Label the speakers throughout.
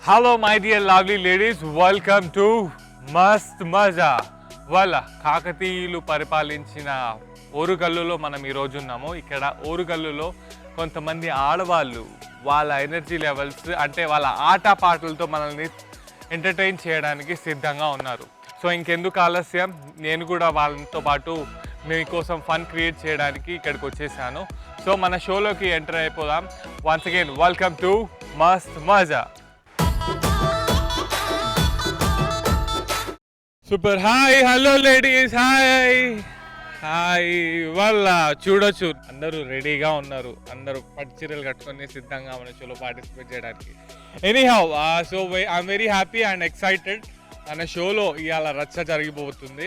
Speaker 1: Hello my dear lovely ladies, welcome to మస్త్ మజా. వాళ్ళ కాకతీయులు పరిపాలించిన ఓరుగల్లులో మనం ఈరోజు ఉన్నాము. ఇక్కడ ఓరుగల్లులో కొంతమంది ఆడవాళ్ళు వాళ్ళ ఎనర్జీ లెవెల్స్ అంటే వాళ్ళ ఆటపాటలతో మనల్ని ఎంటర్టైన్ చేయడానికి సిద్ధంగా ఉన్నారు. సో ఇంకెందుకు ఆలస్యం, నేను కూడా వాళ్ళతో పాటు మీకోసం ఫన్ క్రియేట్ చేయడానికి ఇక్కడికి వచ్చేసాను. సో మన షోలోకి ఎంటర్ అయిపోదాం. వన్స్ అగైన్ వెల్కమ్ టు మస్త్ మజా. Super. Hi, hello ladies, hi hi. వాళ్ళ చూడొచ్చు అందరూ రెడీగా ఉన్నారు, అందరూ పట్టు చీరలు కట్టుకొని సిద్ధంగా మన షోలో పార్టిసిపేట్ చేయడానికి. Anyhow so I'm very happy and excited. మన షోలో ఇవాళ రచ్చ జరిగిపోతుంది.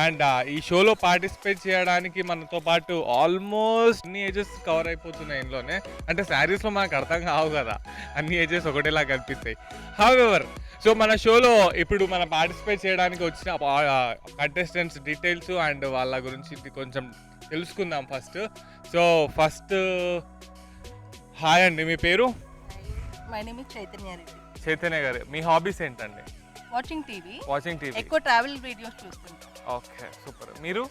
Speaker 1: అండ్ ఈ షోలో పార్టిసిపేట్ చేయడానికి మనతో పాటు ఆల్మోస్ట్ అన్ని ఏజెస్ కవర్ అయిపోతున్నాయి ఇంట్లోనే. అంటే శారీస్లో మనకు అర్థం కావు కదా, అన్ని ఏజెస్ ఒకటేలా కనిపిస్తాయి. హౌఎవర్ సో మన షోలో ఇప్పుడు మనం పార్టిసిపేట్ చేయడానికి వచ్చిన కంటెస్టెంట్స్ డీటెయిల్స్ అండ్ వాళ్ళ గురించి కొంచెం తెలుసుకుందాం ఫస్ట్. సో ఫస్ట్ హాయ్ అండి, మీ పేరు?
Speaker 2: My name is Chaitanya Reddy.
Speaker 1: Chaitanya గారు, మీ హాబీస్ ఏంటండి?
Speaker 2: Watching TV. ఎక్కువ ట్రావెల్ వీడియోస్ చూస్తుంటాం.
Speaker 1: Okay, super. మీరు?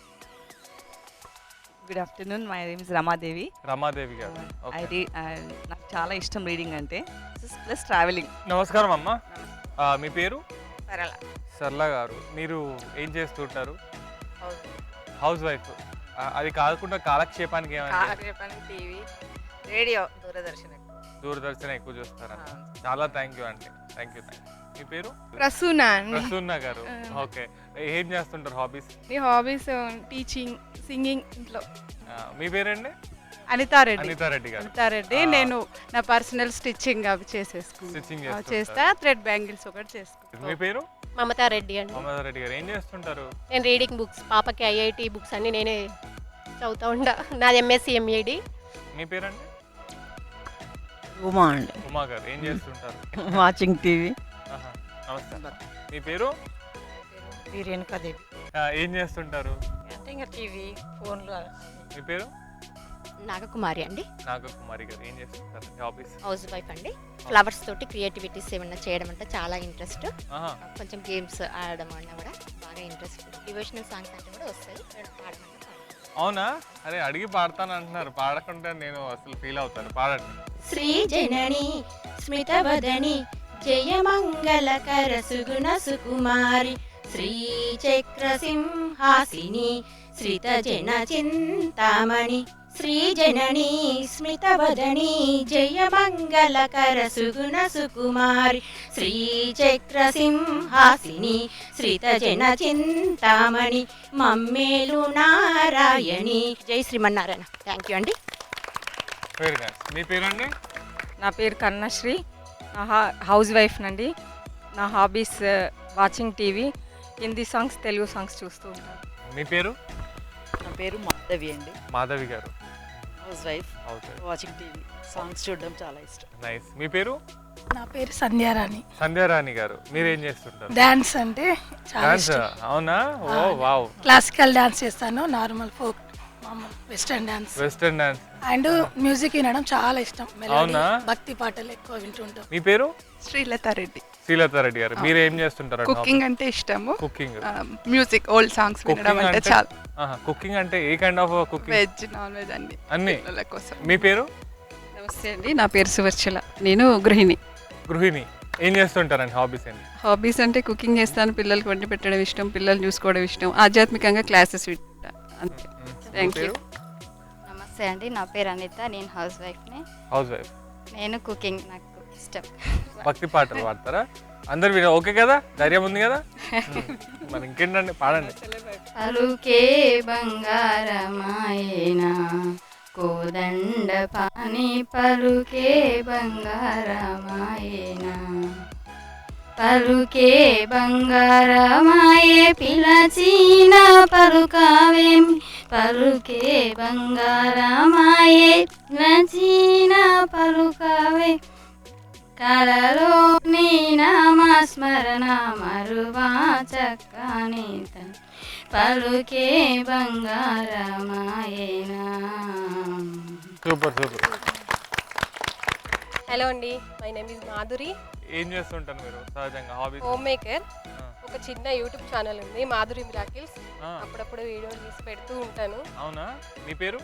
Speaker 3: Good afternoon, my name is Ramadevi.
Speaker 1: Ramadevi గారు,
Speaker 3: నాకు చాలా ఇష్టం రీడింగ్ అంటే, ప్లస్ ట్రావెలింగ్.
Speaker 1: నమస్కారం అమ్మ, మీ పేరు?
Speaker 3: సరళ.
Speaker 1: సరళ గారు, మీరు ఏం చేస్తుంటారు? House wife. అది కాకుండా కాలక్షేపానికి ఏమంటే
Speaker 3: టీవీ, రేడియో,
Speaker 1: దూరదర్శన్ ఎక్కువ చూస్తారా? చాలా థ్యాంక్ యూ అండి, థ్యాంక్ యూ. మీ పేరు?
Speaker 4: ప్రసూన
Speaker 1: గారు. ఓకే, ఏం చేస్తుంటారు హాబీస్?
Speaker 4: మీ హాబీస్ టీచింగ్, సింగింగ్ ఇంట్లో.
Speaker 1: మీ పేరండి?
Speaker 4: అనితారెడ్డి
Speaker 1: గారు.
Speaker 4: అనితారెడ్డి. నేను నా పర్సనల్ స్టిచ్చింగ్ అవి చేసేసుకుంటాను, చేస్తా. థ్రెడ్ బ్యాంగిల్స్ ఒకటి చేసుకుంటాను.
Speaker 1: మీ పేరు?
Speaker 5: మమతారెడ్డి అండి.
Speaker 1: మమతారెడ్డి గారు, ఏం చేస్తుంటారు?
Speaker 5: నేను రీడింగ్ బుక్స్, పాపకి ఐఐటి బుక్స్ అన్ని నేనే చదువుతా ఉంటా. నాది ఎంఎస్సి ఎంఈడి.
Speaker 1: మీ పేరండి?
Speaker 3: ఉమా అండి.
Speaker 1: ఉమా గారు, ఏం చేస్తుంటారు?
Speaker 3: Watching TV.
Speaker 1: నమస్తే. మీ పేరు?
Speaker 3: రేణుకాదేవి.
Speaker 1: ఏం చేస్తుంటారు?
Speaker 3: టీవీ, ఫోన్లో.
Speaker 1: మీ పేరు?
Speaker 5: నాగకుమారి అండి.
Speaker 1: నాగకుమారి గారు, ఏం చేస్తుంటారు? హాబీస్?
Speaker 5: హౌస్ వైఫ్ అండి. ఫ్లవర్స్ తోటి క్రియేటివిటీస్ ఏమన్నా చేయడం అంటే చాలా ఇంట్రెస్ట్. కొంచెం గేమ్స్ ఆడడం అన్నా కూడా బాగా ఇంట్రెస్ట్. డివోషనల్ సాంగ్స్ అంటే కూడా వస్తాయి, పాడమంటే.
Speaker 1: అవునా? అరే అడిగి పాడతాను అంటున్నారు, పాడకుండా నేను అసలు ఫీల్ అవుతాను. పాడండి.
Speaker 6: శ్రీ జనని స్మితవదని జయమంగళకర సుగుణ సుకుమారి శ్రీచక్ర సింహాసిని శ్రిత జన చింతామణి. శ్రీ జనని స్మితవదని జయమంగళకర సుగుణ సుకుమారి శ్రీచక్ర సింహాసిని శ్రిత జన చింతామణి మమ్మేలు నారాయణి.
Speaker 5: జై శ్రీమన్నారాయణ. థ్యాంక్ యూ అండి.
Speaker 1: Very nice. మీ పేరండి?
Speaker 3: నా పేరు కన్నశ్రీ. నా హౌస్ వైఫ్ నండి. నా hobbies watching TV, Hindi songs, Telugu songs చూస్తూ ఉంటాను.
Speaker 1: మీ పేరు?
Speaker 2: నా పేరు మాధవి అండి.
Speaker 1: మాధవి గారు,
Speaker 2: house wife, watching TV, songs చూడడం చాలా ఇష్టం.
Speaker 1: నైస్. మీ పేరు?
Speaker 4: నా పేరు సంధ్యారాణి.
Speaker 1: సంధ్యారాణి గారు, మీరు ఏం చేస్తుంటారు?
Speaker 4: డాన్స్ అంటే చాలా
Speaker 1: డాన్స్. అవునా? ఓ వావ్.
Speaker 4: క్లాసికల్ డాన్స్ చేస్తాను, normal folk, western dance.
Speaker 1: Western dance
Speaker 4: and music వినడం చాలా ఇష్టం.
Speaker 1: అవునా?
Speaker 4: భక్తి పాటలు ఎక్కువ వింటుంటాం.
Speaker 1: మీ పేరు?
Speaker 7: శ్రీలతారెడ్డి.
Speaker 1: శ్రీలతారెడ్డి గారు, మీరు ఏం చేస్తుంటారు?
Speaker 7: కుకింగ్ అంటే ఇష్టము.
Speaker 1: కుకింగ్,
Speaker 7: మ్యూజిక్, ఓల్డ్ సాంగ్స్ వినడం అంటే చాలా.
Speaker 1: కుకింగ్ అంటే ఏ kind of cooking?
Speaker 7: Veg, non veg అన్ని కోసం.
Speaker 1: మీ పేరు?
Speaker 7: నమస్తే అండి, నా పేరు సువర్చల. నేను గృహిణి.
Speaker 1: గృహిణి. ఏం చేస్తుంటారండి? హాబీస్ ఏంటి?
Speaker 7: హాబీస్ అంటే కుకింగ్ చేస్తాను, పిల్లలకి వండి పెట్టడం ఇష్టం, పిల్లలు చూసుకోవడం ఇష్టం, ఆధ్యాత్మికంగా క్లాసెస్ వింటా, అంతే. Thank you.
Speaker 8: నమస్తే అండి, నా పేరు అనిత. నేను హౌస్ వైఫ్ని.
Speaker 1: House wife.
Speaker 8: నేను కుకింగ్ నాకు ఇష్టం.
Speaker 1: భక్తి పాటలు పాడతారా? అందరు విన ఓకే కదా? ధైర్యం ఉంది కదా? మరి ఇంకేంటండి, పాడండి.
Speaker 8: పలుకే బంగారమాయేనా కోదండ పాని పలుకే బంగారమాయేనా పలుకే బంగారమాయే పిలచిన పలుకావేమి పలుకే బంగారమాయే పిలచిన పలుకావే కలలో నీ నామస్మరణ మరువా చక్కని పలుకే బంగారమాయేనా.
Speaker 1: Super super.
Speaker 9: హలో అండి, మై నేమ్ ఇస్ మాధురి.
Speaker 1: ఏం చేస్తుంటారు మీరు సహజంగా హాబీస్?
Speaker 9: Home maker. ఒక చిన్న యూట్యూబ్ ఛానల్ ఉంది, మాధురి మిరాకిల్స్.
Speaker 1: ఆ.
Speaker 9: అప్పుడప్పుడు వీడియోలు తీసి పెడుతూ ఉంటాను.
Speaker 1: అవునా? మీ పేరు?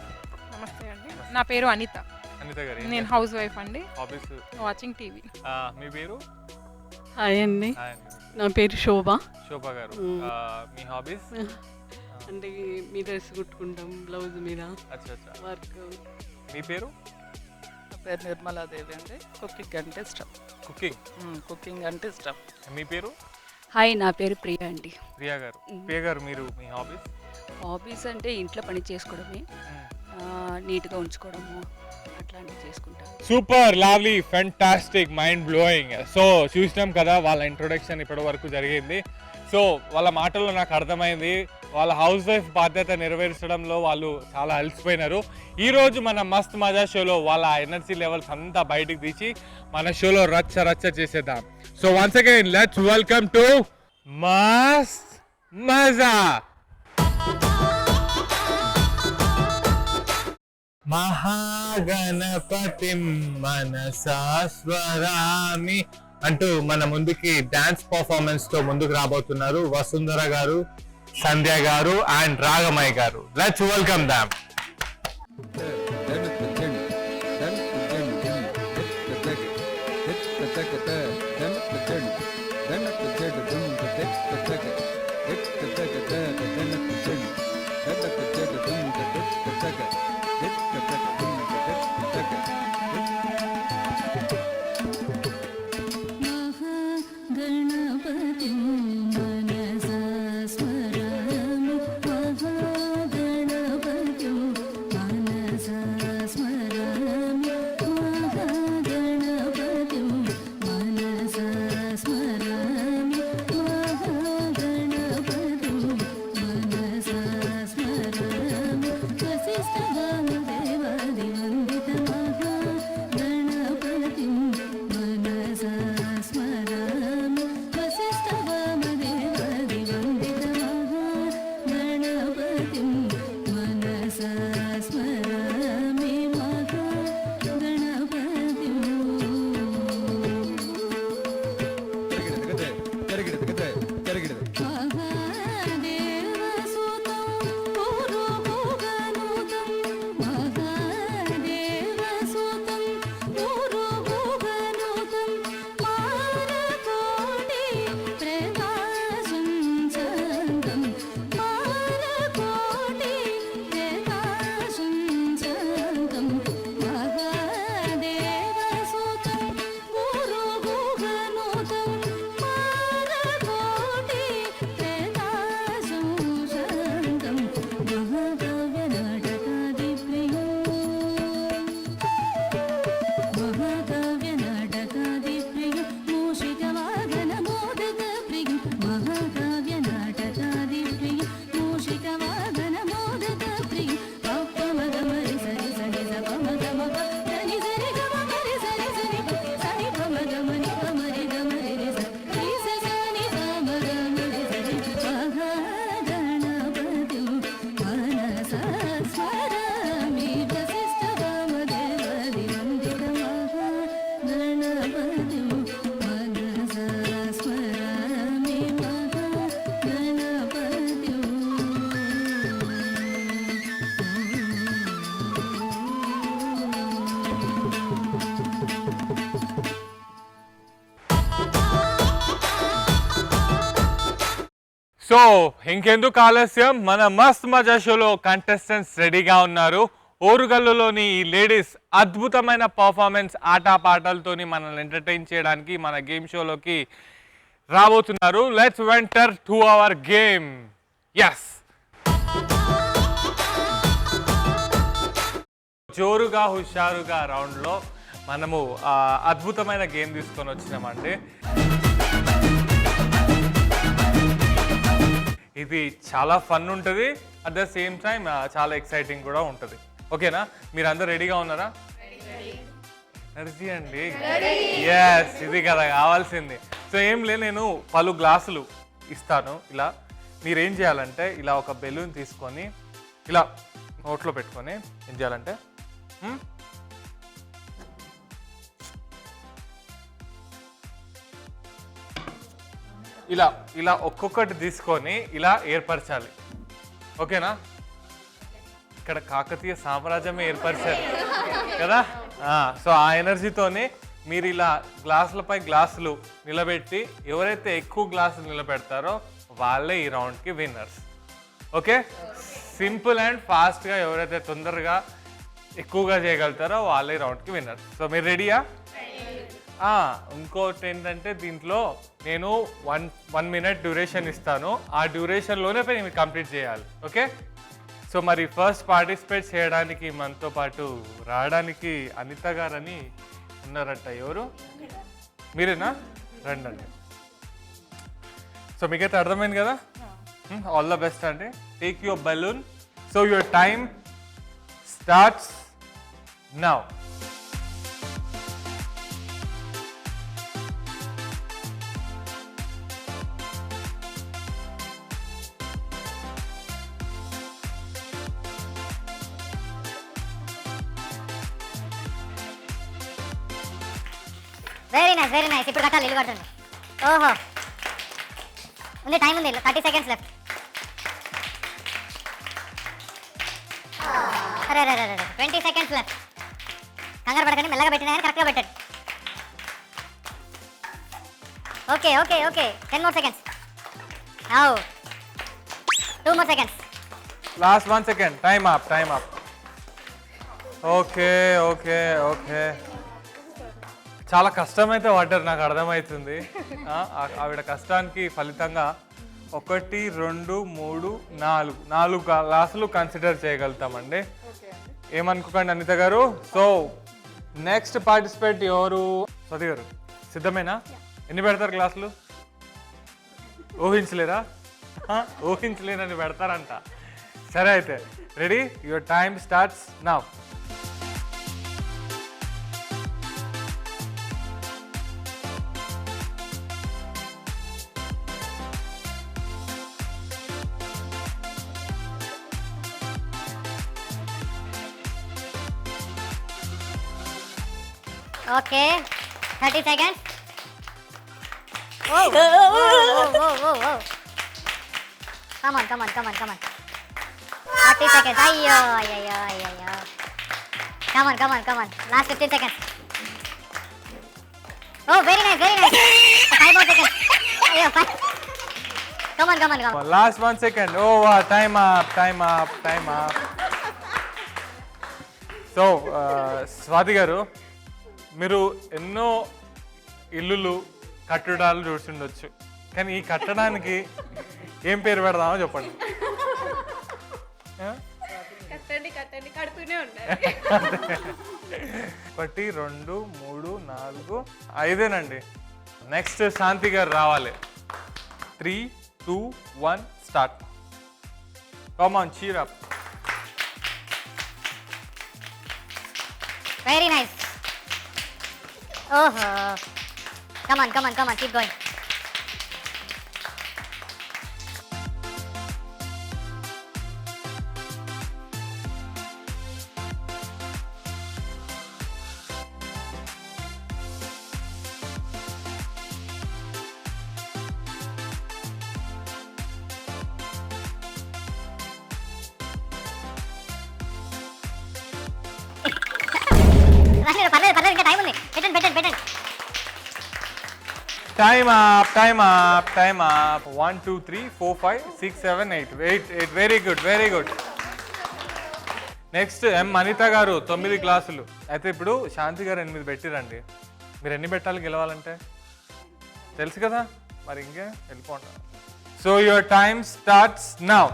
Speaker 10: నమస్తే అండి, నా పేరు అనిత.
Speaker 1: అనిత గారు.
Speaker 10: నేను హౌస్ వైఫ్ అండి,
Speaker 1: హాబీస్?
Speaker 10: Watching TV.
Speaker 1: మీ పేరు?
Speaker 11: హాయ్ అండి,
Speaker 1: హాయ్ అండి.
Speaker 11: నా పేరు శోభ.
Speaker 1: శోభ గారు. మీ హాబీస్?
Speaker 11: అంటే మీ డ్రెస్ కుట్టుకుంటాం, బ్లౌజ్ మీద
Speaker 1: అచ్చా అచ్చా.
Speaker 11: వర్క్.
Speaker 1: మీ పేరు?
Speaker 12: నా పేరు నిర్మలాదేవి అండి. కుకింగ్ అంటే ఇష్టం. కుకింగ్ అంటే ఇష్టం.
Speaker 1: మీ పేరు?
Speaker 13: హాయ్, నా పేరు ప్రియా అండి.
Speaker 1: ప్రియా గారు. ప్రియా గారు, మీరు మీ హాబీస్?
Speaker 13: హాబీస్ అంటే ఇంట్లో పని చేసుకోవడమే, నీట్గా ఉంచుకోవడము అట్లాంటివి చేసుకుంటాను.
Speaker 1: Super, lovely, fantastic, mind blowing. So చూసినాం కదా వాళ్ళ ఇంట్రొడక్షన్ ఇప్పటి వరకు జరిగింది. సో వాళ్ళ మాటల్లో నాకు అర్థమైంది వాళ్ళ హౌస్ వైఫ్ బాధ్యత నెరవేర్చడంలో వాళ్ళు చాలా అలసిపోయినారు. ఈరోజు మన మస్త్ మజా షోలో వాళ్ళ ఎనర్జీ లెవెల్స్ అంతా బయటికి తీసి మన షోలో రచ్చ రచ్చ చేసేద్దాం. So once again let's welcome to మస్త్ మజా. మహాగణపతిం మనసా స్మరామి అంటూ మన ముందుకి డాన్స్ పర్ఫార్మెన్స్ తో ముందుకు రాబోతున్నారు వసుంధర గారు, సంధ్య గారు అండ్ రాగమయ్య గారు. Let's welcome them. సో ఇంకెందుకు ఆలస్యం, మన మస్త్ మజా షోలో కంటెస్టెంట్స్ రెడీగా ఉన్నారు. ఓరుగల్లులోని ఈ లేడీస్ అద్భుతమైన పర్ఫార్మెన్స్, ఆటపాటలతోని మనల్ని ఎంటర్టైన్ చేయడానికి మన గేమ్ షోలోకి రాబోతున్నారు. Let's enter to our game. Yes, జోరుగా హుషారుగా రౌండ్లో మనము అద్భుతమైన గేమ్ తీసుకొని వచ్చినామండి. ఇది చాలా ఫన్ ఉంటుంది, అట్ ద సేమ్ టైం చాలా ఎక్సైటింగ్ కూడా ఉంటుంది. ఓకేనా? మీరు అందరు రెడీగా ఉన్నారా? ఎనర్జీ అండి, ఎస్, ఇది కదా కావాల్సింది. సో ఏం లేదు, నేను పలు గ్లాసులు ఇస్తాను. ఇలా మీరేం చేయాలంటే ఇలా ఒక బెలూన్ తీసుకొని ఇలా నోట్లో పెట్టుకొని ఏం చేయాలంటే ఇలా ఇలా ఒక్కొక్కటి తీసుకొని ఇలా ఏర్పరచాలి. ఓకేనా? ఇక్కడ కాకతీయ సామ్రాజ్యమే ఏర్పరిచారు కదా. సో ఆ ఎనర్జీతోనే మీరు ఇలా గ్లాసులపై గ్లాసులు నిలబెట్టి ఎవరైతే ఎక్కువ గ్లాసులు నిలబెడతారో వాళ్ళే ఈ రౌండ్కి విన్నర్స్. ఓకే, సింపుల్ అండ్ ఫాస్ట్గా ఎవరైతే తొందరగా ఎక్కువగా చేయగలుగుతారో వాళ్ళే రౌండ్కి విన్నర్స్. సో మీరు రెడీయా? ఇంకోటి ఏంటంటే దీంట్లో నేను 1 minute డ్యూరేషన్ ఇస్తాను. ఆ డ్యూరేషన్లోనే మీరు కంప్లీట్ చేయాలి. ఓకే, సో మరి ఫస్ట్ పార్టిసిపేట్ చేయడానికి మనతో పాటు రావడానికి అనిత గారని ఉన్నారట. ఎవరు? మీరేనా? రండి. సో మీకైతే అర్థమైంది కదా. ఆల్ ద బెస్ట్ అండి. Take your balloon. So your time starts now.
Speaker 14: Very nice, very nice. ఇప్పుడు కట్టాలి, ఇల్లు కట్టండి. ఓహో, ఉంది, టైం ఉంది, 30 seconds లెఫ్ట్. అరే 20 seconds లెఫ్ట్. కంగారు పడకండి, మెల్లగా పెట్టినా కానీ కరెక్ట్గా పెట్టండి. Okay okay okay, 10 more seconds. Now 2 more seconds.
Speaker 1: Last 1 second. Time up, time up. Okay okay okay, చాలా కష్టమైతే పడ్డారు, నాకు అర్థమవుతుంది. ఆవిడ కష్టానికి ఫలితంగా 1 2 3 4 గ్లాసులు కన్సిడర్ చేయగలుగుతామండి. ఏమనుకోకండి అనిత గారు. సో నెక్స్ట్ పార్టిసిపేట్ ఎవరు? స్వాతి గారు సిద్ధమేనా? ఎన్ని పెడతారు గ్లాసులు? ఊహించలేరా? ఊహించలేనని పెడతారంట. సరే అయితే ready? Your time starts now.
Speaker 14: Okay, 30 seconds. Come on. 40 seconds. అయ్యో. Come on. Last 15 seconds. Oh, very nice. 5 more seconds. అయ్యో, 5. Come on.
Speaker 1: Last 1 second. Oh, wow. Time up. So, Swathi గారు, మీరు ఎన్నో ఇల్లులు కట్టడాలు చూస్తుండొచ్చు, కానీ ఈ కట్టడానికి ఏం పేరు పెడదామో చెప్పండి.
Speaker 4: కట్టండి కడుతూనే ఉండాలి.
Speaker 1: 1 2 3 4 5 నెక్స్ట్ శాంతి గారు రావాలి. 3 2 1 start. Come on, cheer up.
Speaker 14: Very nice. ఓహో, come on, keep going. పర్లేదు, ఇంకా టైం ఉంది. పెట్టండి.
Speaker 1: Time up. 1 2 3 4 5 6 7 8. Very good. Next Anitha గారు 9 గ్లాసులు. అయితే ఇప్పుడు శాంతి గారు 8 పెట్టిరండి. మీరు ఎన్ని పెట్టాలి గెలవాలంటే? తెలుసు కదా, మరి ఇంకే వెళ్ళిపోండి. So your time starts now.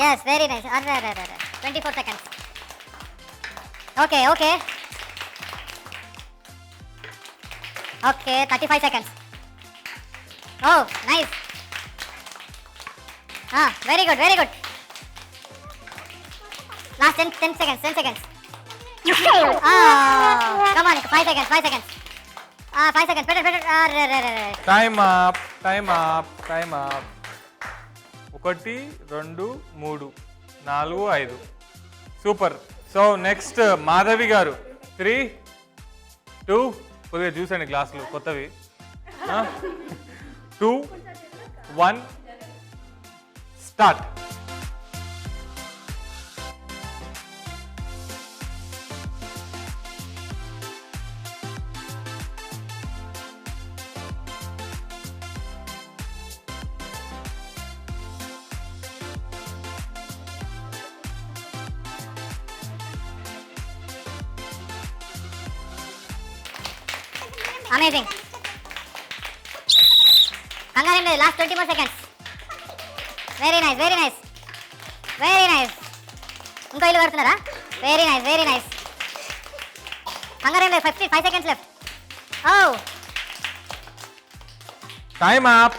Speaker 14: Yes, very nice. 24 seconds. Okay. 35 seconds. Oh, nice. Very good. Last 10 seconds. Come on, 5 seconds. 5 seconds. Better.
Speaker 1: Time up. Time up. 1 2 3 4 5. Super. So next Madhavi గారు 3 2 కొద్దిగా చూసండి గ్లాసులు కొత్తవి. 2 1 start.
Speaker 14: Amazing. Kangaroo, last 20 more seconds. Very nice, very nice. Very nice. ఇంకో ఇల్లు కడుతున్నారా? Very nice, very nice. Kangaroo, 5 seconds left. Oh.
Speaker 1: Time up.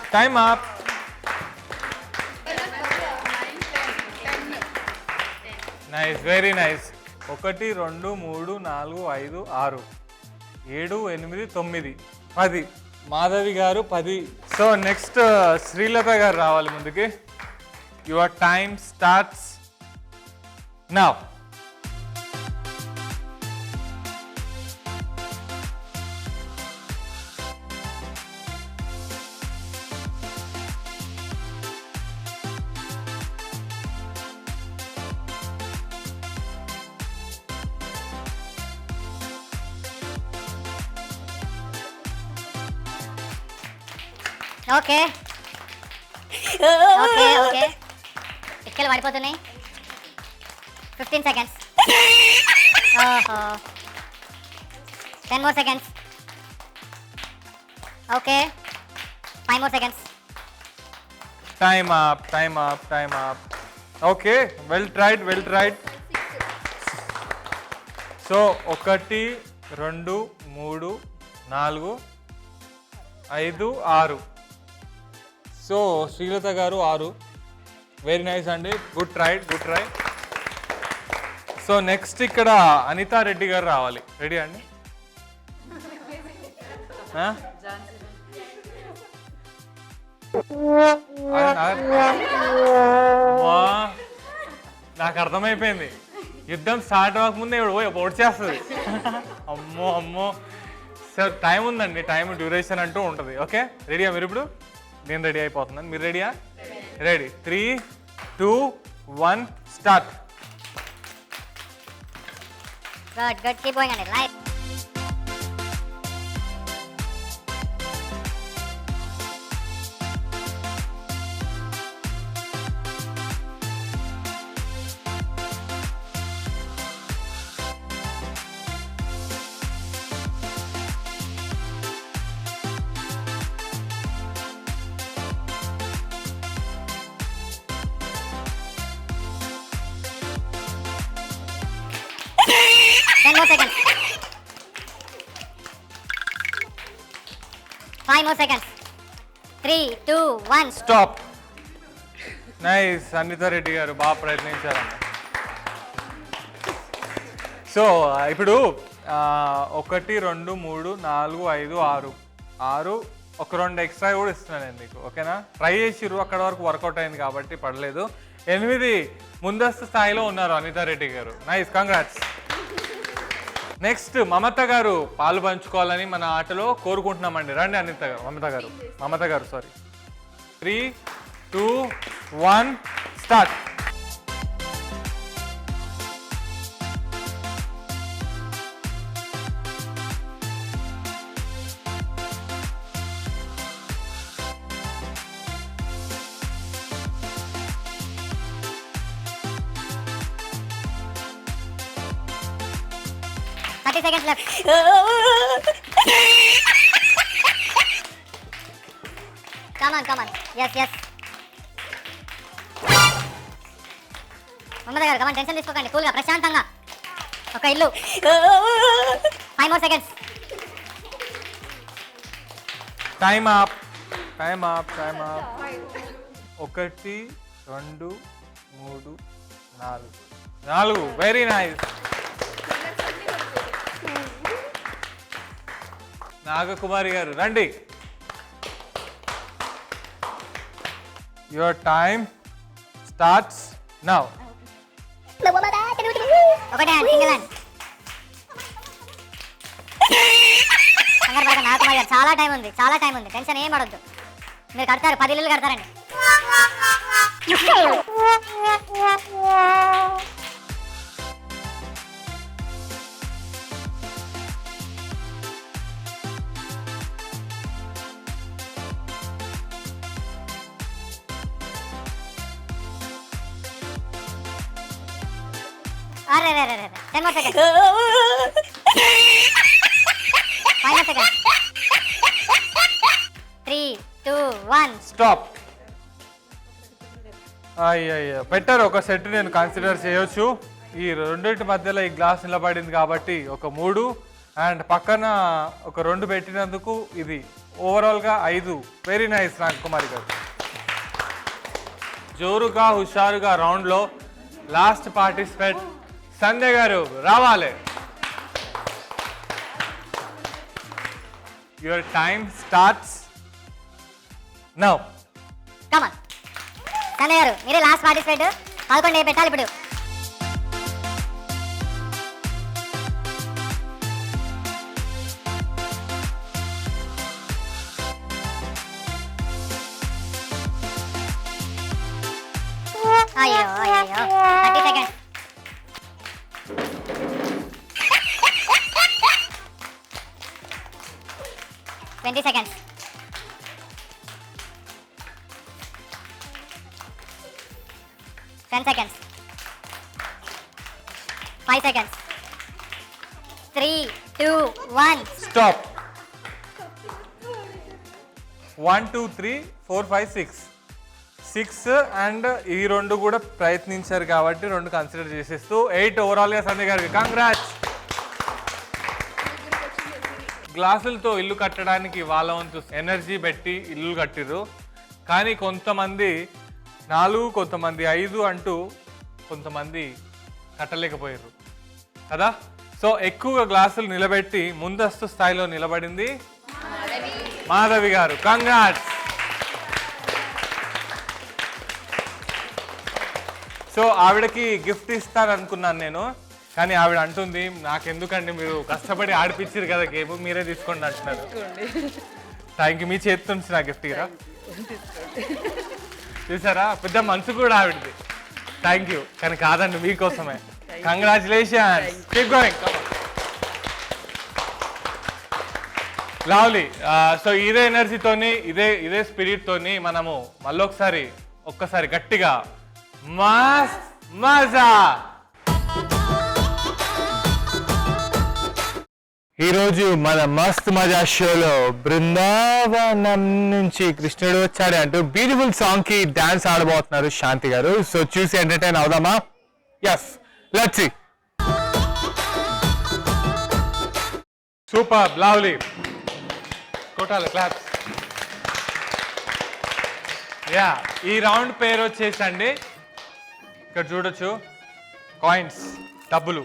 Speaker 1: Nice, very nice. 1 2 3 4 5 6 7 8 9 10. Madhavi గారు 10. So next Srilatha గారు రావాలి ముందుకి. Your time starts now.
Speaker 14: Okay ఇక్కలు పడిపోతున్నాయి. 15 seconds. ఓహో 10 more seconds. Okay 5 more seconds.
Speaker 1: Time up. Okay, well tried. So 1 2 3 4 5 6. So Srilatha గారు 6. Very nice అండి, good try. So next ఇక్కడ అనితా రెడ్డి గారు రావాలి. రెడీ అండి? నాకు అర్థమైపోయింది, యుద్ధం స్టార్ట్ అవ్వకముందే ఇప్పుడు ఓడ్చేస్తుంది. అమ్మో. సార్ టైం ఉందండి, టైం డ్యూరేషన్ అంటూ ఉంటుంది. ఓకే, రెడీయా మీరు? ఇప్పుడు నేను రెడీ అయిపోతున్నాను, మీరు రెడీయా? Ready. 3 2 1 start.
Speaker 14: Good. Keep going on it. Right. More seconds. 5 more seconds. 3 2 1
Speaker 1: stop. Nice, Anitha Reddy గారు బాగా ప్రయత్నించారండి. సో ఇప్పుడు 1 2 3 4 5 6 ఒక 2 ఎక్స్ట్రా కూడా ఇస్తున్నాను నేను మీకు. ఓకేనా? ట్రై చేసిర్రు, అక్కడ వరకు వర్కౌట్ అయింది కాబట్టి పడలేదు. 8 ముందస్తు స్థాయిలో ఉన్నారు అనితా రెడ్డి గారు. Nice, congrats. నెక్స్ట్ మమత గారు పాలు పంచుకోవాలని మన ఆటలో కోరుకుంటున్నామండి. రండి మమత గారు sorry. 3 2 1 start.
Speaker 14: seconds left. Come on. Yes. మమ్మద గారు కమాన్, టెన్షన్ తీసుకోకండి, కూల్గా ప్రశాంతంగా. ఒక ఇల్లు. 5 more seconds.
Speaker 1: Time up. 1 2 3 4. Very nice. Nagakumari గారు రండి. Your time starts now.
Speaker 14: ఒకటే హ్యాండ్, సింగిల్ హ్యాండ్. కంగారు పడకండి, నాకు మరి చాలా టైం ఉంది, చాలా టైం ఉంది. టెన్షన్ ఏం పడొద్దు. మీరు కడతారు, 10 ఇల్లులు కడతారండి. అరే 10 more seconds. 5 more seconds. 3, 2, 1.
Speaker 1: Stop. అయ్యయ్యో, బెటర్ ఒక సెట్ నేను కన్సిడర్ చేయొచ్చు. ఈ రెండింటి మధ్యలో ఈ గ్లాస్ నిలబడింది కాబట్టి ఒక 3 అండ్ పక్కన ఒక 2 పెట్టినందుకు ఇది ఓవరాల్గా 5. వెరీ నైస్ నాగకుమారి గారు. జోరుగా హుషారుగా రౌండ్లో లాస్ట్ పార్టిసిపేట్ సంధ్య గారు రావాలి. Your time starts now.
Speaker 14: Come on Sandhya గారు, మీరే లాస్ట్ పార్టిసిపేట్. 11 పెట్టాలి ఇప్పుడు. అయ్యో 30 seconds. 20 seconds. 10 seconds. 5 seconds. 3, 2, 1.
Speaker 1: Stop. 1, 2, 3, 4, 5, 6 and ఈ 2 కూడా ప్రయత్నించారు కాబట్టి 2 కన్సిడర్ చేసేస్తూ 8 ఓవరాల్గా సంధ్య గారికి కంగ్రాట్స్. గ్లాసులతో ఇల్లు కట్టడానికి వాళ్ళ వంతు ఎనర్జీ పెట్టి ఇల్లు కట్టిర్రు. కానీ కొంతమంది 4, కొంతమంది 5 అంటూ కొంతమంది కట్టలేకపోయారు కదా. సో ఎక్కువగా గ్లాసులు నిలబెట్టి ముందస్తు స్థాయిలో నిలబడింది మాధవి గారు. కంగ్రాట్స్. సో ఆవిడకి గిఫ్ట్ ఇస్తాననుకున్నాను నేను, కానీ ఆవిడ అంటుంది నాకెందుకండి, మీరు కష్టపడి ఆడిపించారు కదా గేమ్, మీరే తీసుకోండి అంటున్నారు. Thank you. మీ చేతితో నుంచి నా గిఫ్ట్ ఇరా. చూసారా, పెద్ద మనసు కూడా ఆవిడది. Thank you. కానీ కాదండి, మీకోసమే. Congratulations. Keep going. Lovely. So ఇదే ఎనర్జీతోని ఇదే స్పిరిట్తోని మనము ఒక్కసారి గట్టిగా మస్త్ మజా. ఈరోజు మన మస్త్ మజా షోలో బృందావనం నుంచి కృష్ణుడు వచ్చాడు అంటూ బ్యూటిఫుల్ సాంగ్ కి డాన్స్ ఆడబోతున్నారు శాంతి గారు. సో చూసి ఎంటర్టైన్ అవుదామా? Yes, let's see. Super, lovely. కొట్టాలి క్లాప్స్. యా, ఈ రౌండ్ పేరు వచ్చేసండి, ఇక్కడ చూడొచ్చు, కాయిన్స్, డబ్బులు.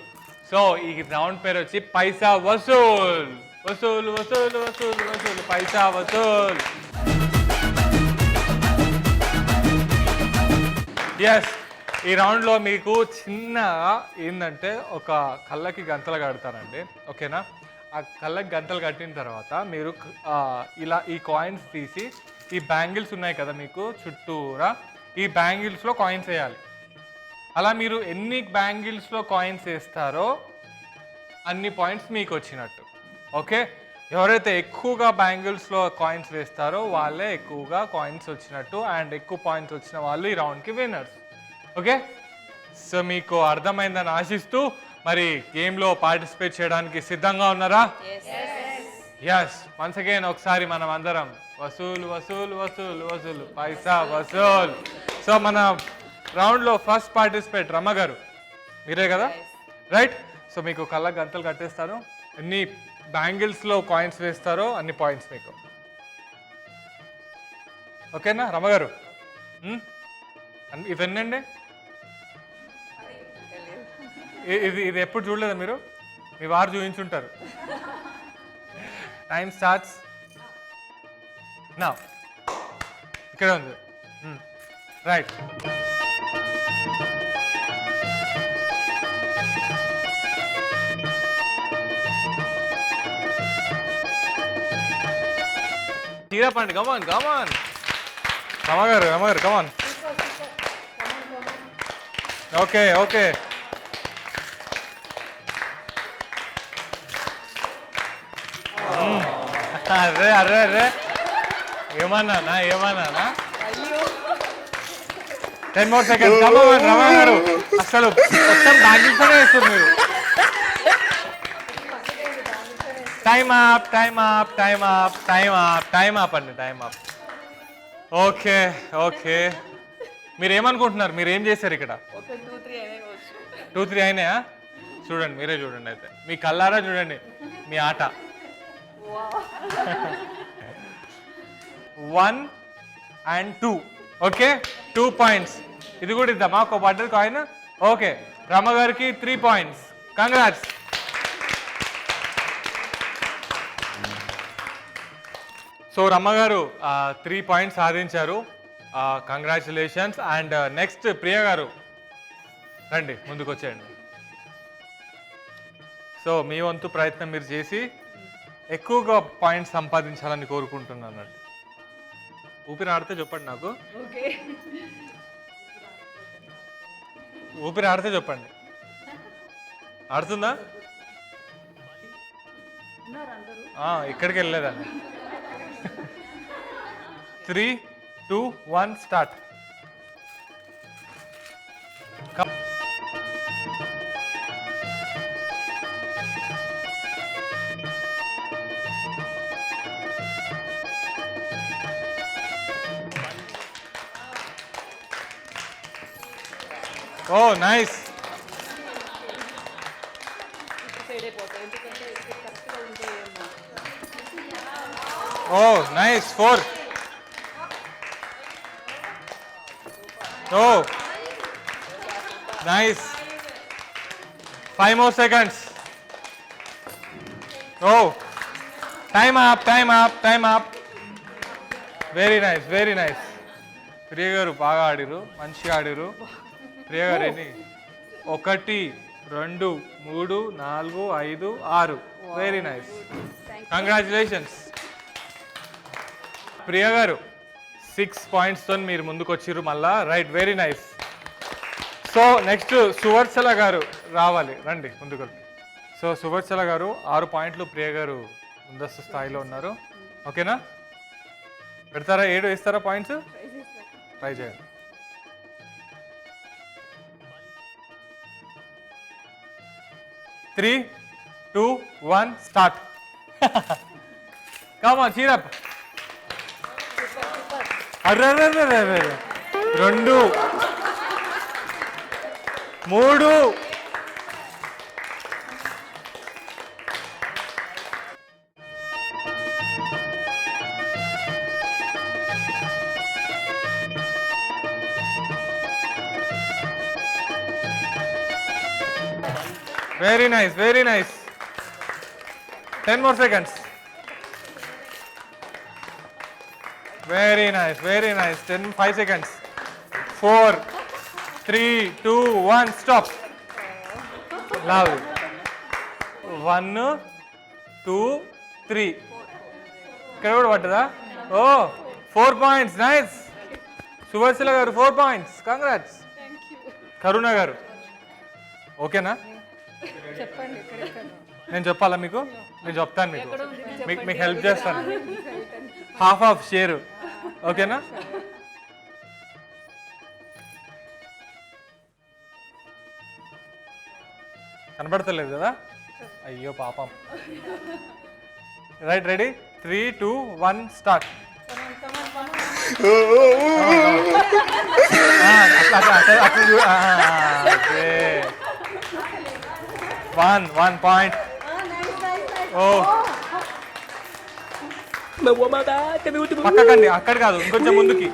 Speaker 1: సో ఈ రౌండ్ పేరు వచ్చి పైసా వసూల్. వసూలు వసూలు వసూలు వసూలు, పైసా వసూల్. ఎస్, ఈ రౌండ్లో మీకు చిన్న ఏంటంటే ఒక కళ్ళకి గంతలు కడతారండి, ఓకేనా? ఆ కళ్ళకి గంతలు కట్టిన తర్వాత మీరు ఇలా ఈ కాయిన్స్ తీసి, ఈ బ్యాంగిల్స్ ఉన్నాయి కదా మీకు చుట్టూరా, ఈ బ్యాంగిల్స్లో కాయిన్స్ వేయాలి. అలా మీరు ఎన్ని బ్యాంగిల్స్లో కాయిన్స్ వేస్తారో అన్ని పాయింట్స్ మీకు వచ్చినట్టు, ఓకే? ఎవరైతే ఎక్కువగా బ్యాంగిల్స్లో కాయిన్స్ వేస్తారో వాళ్ళే ఎక్కువగా కాయిన్స్ వచ్చినట్టు, అండ్ ఎక్కువ పాయింట్స్ వచ్చిన వాళ్ళు ఈ రౌండ్కి విన్నర్స్, ఓకే? సో మీకు అర్థమైందని ఆశిస్తూ, మరి గేమ్లో పార్టిసిపేట్ చేయడానికి సిద్ధంగా ఉన్నారా? ఎస్, వన్స్ అగైన్ ఒకసారి మనం అందరం వసూలు వసూలు వసూలు వసూలు, పైసా వసూల్. సో మన రౌండ్లో ఫస్ట్ పార్టిసిపేట్ రమ గారు, మీరే కదా, రైట్? సో మీకు కళ్ళ గంటలు కట్టేస్తాను, ఎన్ని బ్యాంగిల్స్లో కాయిన్స్ వేస్తారో అన్ని పాయింట్స్ మీకు, ఓకేనా రమ గారు? ఇవన్నీ అండి, ఇది ఎప్పుడు చూడలేదా మీరు? మీ వారు చూపించుంటారు. టైం స్టార్ట్స్ నా. ఇక్కడ ఉంది. రైట్. తీరపండి, కమాన్ కమాన్. రమగారు కమాన్. Okay okay. అర్రే అర్రే అర్రే, ఏమన్నానా 10 more seconds. కమాన్ రమగారు, అసలు మొత్తం బ్యాంగిల్స్తోనే వేస్తారు మీరు. టైమ్ అప్ అండి, టైమ్ అప్. Okay okay. మీరు ఏమనుకుంటున్నారు, మీరు ఏం చేశారు ఇక్కడ? 2-3 అయినాయా? చూడండి, మీరే చూడండి. అయితే మీ కళ్ళారా చూడండి మీ ఆట. 1 and 2. Okay, 2 points. ఇది కూడా ఇద్దామా, ఒక బట్టర్ కాయిన్? ఓకే, రమ గారికి 3 points. కంగ్రాట్స్. సో రమ్మగారు 3 points సాధించారు. కంగ్రాచులేషన్స్. అండ్ నెక్స్ట్ ప్రియ గారు రండి, ముందుకు వచ్చేయండి. సో మీ వంతు ప్రయత్నం మీరు చేసి ఎక్కువగా పాయింట్స్ సంపాదించాలని కోరుకుంటున్నాను. ఊపిరి ఆడితే చెప్పండి నాకు. ఊపిరి ఆడితే చెప్పండి. ఆడుతుందా? ఇక్కడికి వెళ్ళలేదండి. 3, 2, 1 స్టార్ట్. ఓ నైస్. ఓ nice. 4. Oh, nice. 5 more seconds. Oh, time up. Very nice. ప్రియ గారు బాగా ఆడిరు, మంచిగా ఆడిరు. ప్రియ గారు ఎన్ని? 1, 2, 3, 4, 5, 6. Very nice. కంగ్రాచులేషన్స్. ప్రియ గారు 6 points మీరు ముందుకు వచ్చిర్రు మళ్ళా. Right, very nice. So next Suvarchala గారు రావాలి, రండి ముందుకు. సో సువర్చల గారు 6 points, ప్రియ గారు ముందస్తు స్థాయిలో ఉన్నారు. ఓకేనా? పెడతారా? 7 వేస్తారా పాయింట్స్? ట్రై చేయండి. 3, 2, 1 start. Come on, cheer up. Array 2, 3. Very nice. 10 more seconds. Very nice. 5 seconds. 4, 3, 2, 1 stop. Lovely. 1, 2, 3. ఇక్కడ కూడా పట్టదా? ఓ 4 points. నైస్. సువర్చల గారు 4 points. కంగ్రాట్స్. కరుణ గారు ఓకేనా? నేను చెప్పాలా మీకు? నేను చెప్తాను మీకు హెల్ప్ చేస్తాను. Half share. ఓకేనా? కనబడతలేదు కదా? అయ్యో పాపం. Right, ready? 3, 2, 1 స్టార్ట్. 1 point. పక్కకండి, అక్కడ కాదు, ఇంకొంచెం ముందుకి.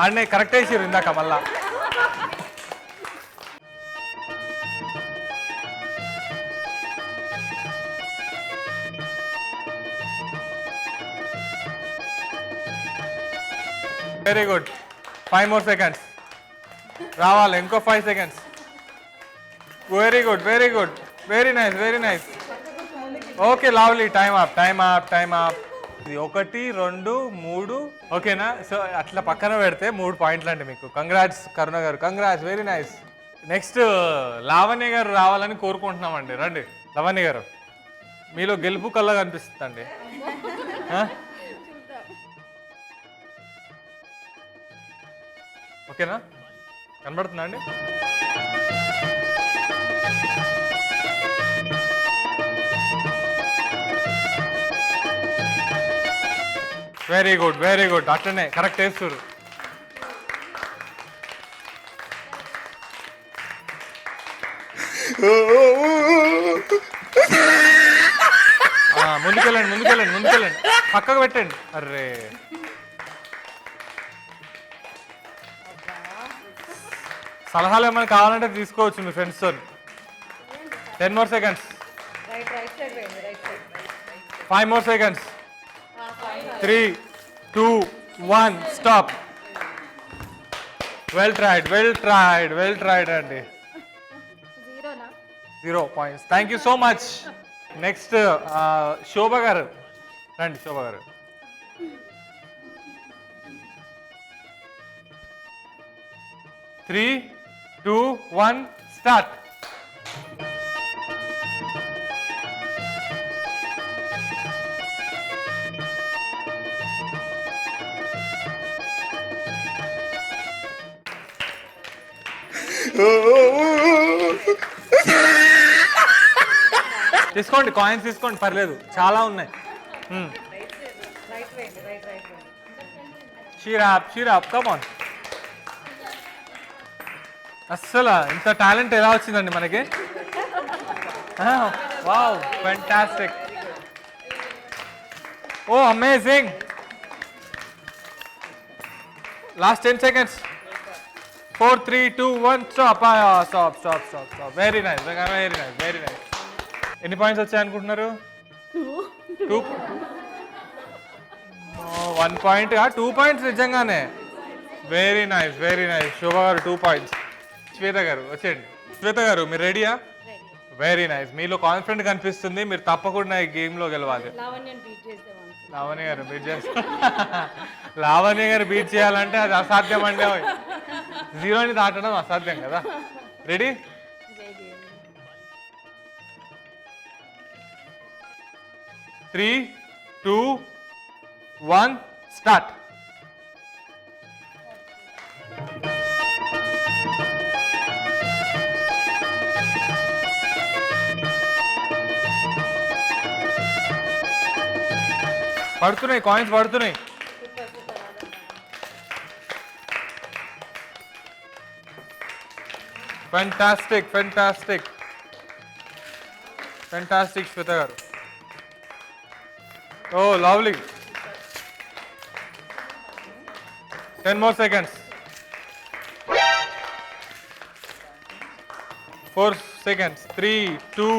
Speaker 1: ఆడనే కరెక్ట్ వేసారు ఇందాక మళ్ళా. Very good 5 more seconds. రావాలి ఇంకో 5 seconds. Very good very nice. Okay lovely. Time up. ఇది 1 2 3 ఓకేనా? సో అట్లా పక్కన పెడితే 3 పాయింట్లు అండి మీకు. కంగ్రాట్స్ కరుణ గారు, congrats, very nice. Next Lavanya గారు రావాలని కోరుకుంటున్నామండి. రండి లావణ్య గారు, మీలో గెలుపు కల్లా కనిపిస్తుందండి. ఓకేనా? కనబడుతుందా అండి? వెరీ గుడ్ అట్లనే కరెక్ట్ వేస్తారు. ముందుకెళ్ళండి పక్కకు పెట్టండి. అర్రే సలహాలు ఏమైనా కావాలంటే తీసుకోవచ్చు మీ ఫ్రెండ్స్తో. 10 more seconds. 5 more seconds. 3 2 1 stop. Well tried అండి. 0 points. Thank you so much. Next Shobha గారు రండి. శోభ గారు, త్రీ 2 1 స్టార్ట్. తీసుకోండి, కాయిన్స్ తీసుకోండి, పర్లేదు, చాలా ఉన్నాయి. Cheer up come on. అస్సలు ఇంత టాలెంట్ ఎలా వచ్చిందండి మనకి? Wow, fantastic. Oh amazing. Last 10 seconds. 4 3 2 1 stop. Very nice. ఎన్ని పాయింట్స్ వచ్చాయి అనుకుంటున్నారు? 2 1 point 2 points నిజంగానే. Very nice. శోభ గారు 2 points. శ్వేత గారు వచ్చేయండి. శ్వేత గారు మీరు రెడీయా? Very nice. మీలో కాన్ఫిడెంట్ కనిపిస్తుంది. మీరు తప్పకుండా ఈ గేమ్లో గెలవాలి. లావణ్య గారు బీట్ చేయాలంటే అది అసాధ్యం అండి. 0ని దాటడం అసాధ్యం కదా. రెడీ? Three 2 1 start. పడుతున్నాయి, కాయిన్స్ పడుతున్నాయి. ఫ్యాంటాస్టిక్ శ్వేత గారు. Oh lovely. 10 more seconds. 4 seconds. 3 2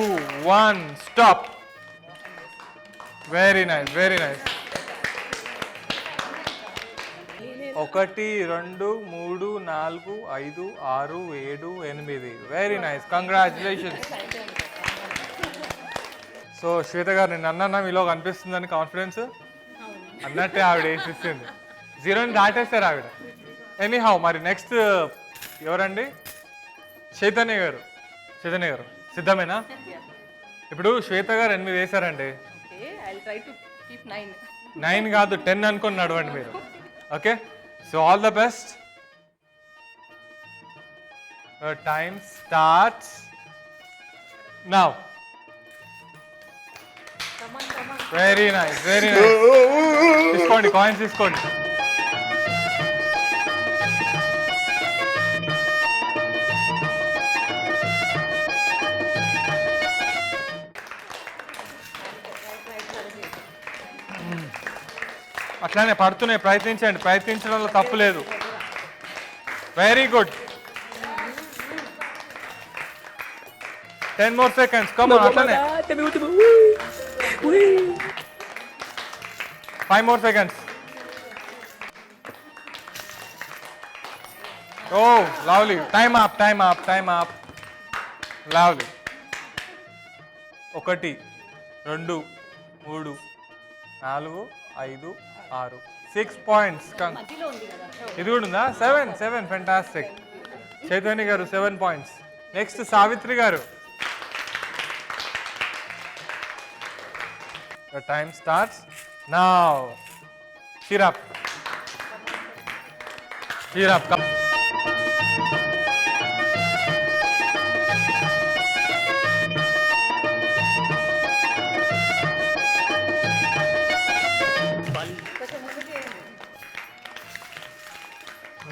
Speaker 1: 1 stop. Very nice. 1 2 3 4 5 6 7 8. Very nice, congratulations. So Shweta గారు, నేను అన్నా మీలో కనిపిస్తుందని కాన్ఫిడెన్స్ అన్నట్టే ఆవిడ వేసిస్తుంది. 0ని దాటేస్తారు ఆవిడ. ఎనీహౌ, మరి నెక్స్ట్ ఎవరండి? చైతన్య గారు సిద్ధమేనా? ఇప్పుడు శ్వేత గారు 8 వేశారండి. 9 కాదు 10 అనుకుని నడవండి మీరు. Okay, so all the best. Time starts now. Very nice. తీసుకోండి, కాయిన్స్ తీసుకోండి. అట్లానే పడుతున్నాయి, ప్రయత్నించడంలో తప్పు లేదు. Very good. 10 more seconds. Come on, అట్లానే. 5 more seconds. Oh lovely. Time up, time up, time up. Lovely. 1 2 3 4 5 6 6 points. ఇది కూడా ఉందా? 7 ఫెంటాస్టిక్. చైతన్య గారు 7 పాయింట్స్. నెక్స్ట్ సావిత్రి గారు. The time starts now. Cheer up. Cheer up. Come.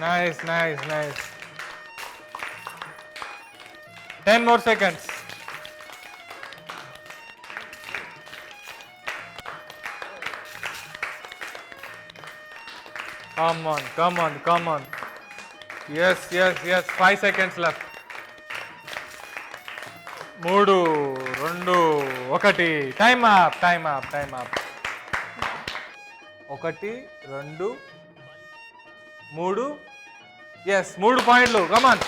Speaker 1: Nice, nice, nice. 10 more seconds. Come on, come on, come on. Yes, yes, yes. 5 seconds left. 3 2 1. Time up, time up, time up. 1 2 3. Yes, 3 పాయింట్లు. Come on.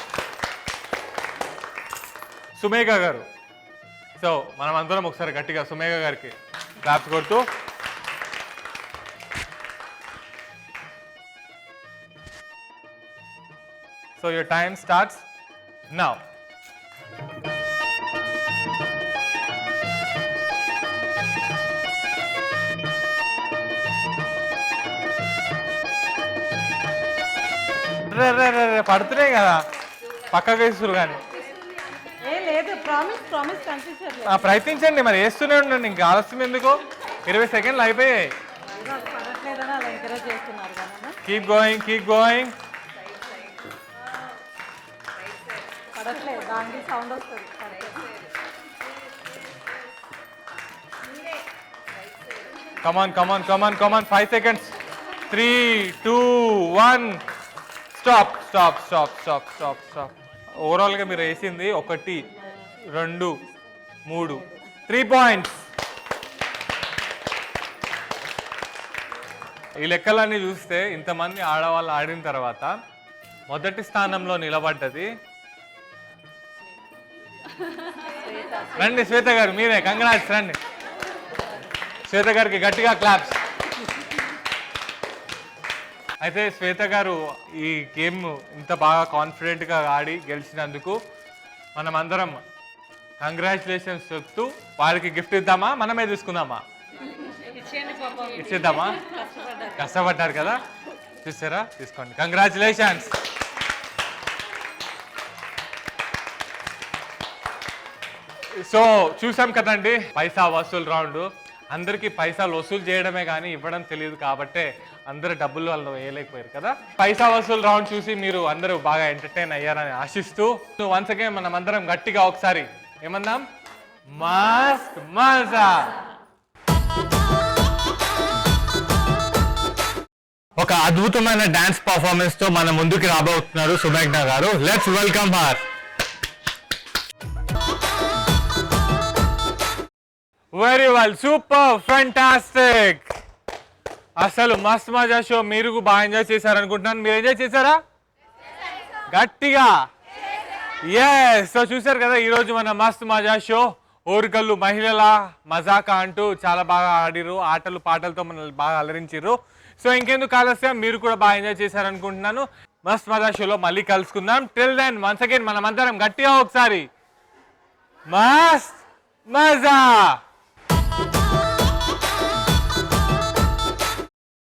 Speaker 1: సుమేఘ గారు. So మనం అందరం ఒకసారి గట్టిగా సుమేఘ గారికి claps కొడుతూ So your time starts now. రే పడుతున్నాయి కదా, పక్కకు వేస్తురు కానీ ప్రయత్నించండి మరి, వేస్తూనే ఉండండి. ఇంకా ఆలస్యం ఎందుకు? 20 సెకండ్లు అయిపోయాయి. Keep going, keep going. Come on, come on, come on, come on. 5 seconds. 3 2 1. Stop, stop, stop, stop, stop, stop. ఓవరాల్గా మీరు వేసింది 1 2 3 3 పాయింట్స్. ఈ లెక్కలన్నీ చూస్తే ఇంతమంది ఆడవాళ్ళు ఆడిన తర్వాత మొదటి స్థానంలో నిలబడ్డది రండి శ్వేత గారు, మీరే. కంగ్రాట్స్. రండి శ్వేత గారికి గట్టిగా క్లాప్స్. అయితే శ్వేత గారు ఈ గేమ్ ఇంత బాగా కాన్ఫిడెంట్గా ఆడి గెలిచినందుకు మనమందరం కంగ్రాచులేషన్స్ చెప్తూ వారికి గిఫ్ట్ ఇద్దామా, మనమే తీసుకుందామా? ఇచ్చేద్దామా? కష్టపడ్డారు కదా, చూసారా? తీసుకోండి. కంగ్రాచులేషన్స్. సో చూసాం కదండి పైసా వసూలు రౌండ్. అందరికీ పైసలు వసూలు చేయడమే కానీ ఇవ్వడం తెలియదు కాబట్టే అందరు డబ్బులు వాళ్ళు వేయలేకపోయారు కదా. పైసా వసూలు రౌండ్ చూసి మీరు అందరూ బాగా ఎంటర్టైన్ అయ్యారని ఆశిస్తూ వన్స్ అగైన్ మనం అందరం గట్టిగా ఒకసారి ఏమన్నాం? మస్త్ మజా. ఒక అద్భుతమైన డాన్స్ పర్ఫార్మెన్స్ తో మన ముందుకు రాబోతున్నారు సుమేఘ్న గారు. Let's welcome her. Very well, super, fantastic. అసలు మస్త్ మజా షో మీరు బాగా ఎంజాయ్ చేశారనుకుంటున్నాను. మీరు ఎంజాయ్ చేశారా? గట్టిగా ఎస్. సో చూసారు కదా ఈరోజు మన మస్త్ మజా షో. ఓరికల్లు మహిళల మజాకా అంటూ చాలా బాగా ఆడిరు, ఆటలు పాటలతో మనల్ని బాగా అలరించారు. సో ఇంకెందుకు ఆలస్యం, మీరు కూడా బాగా ఎంజాయ్ చేశారనుకుంటున్నాను. మస్త్ మజా షోలో మళ్ళీ కలుసుకుందాం. టిల్ దెన్ వన్స్ అగైన్ మనం అందరం గట్టిగా ఒకసారి మస్త్ మజా.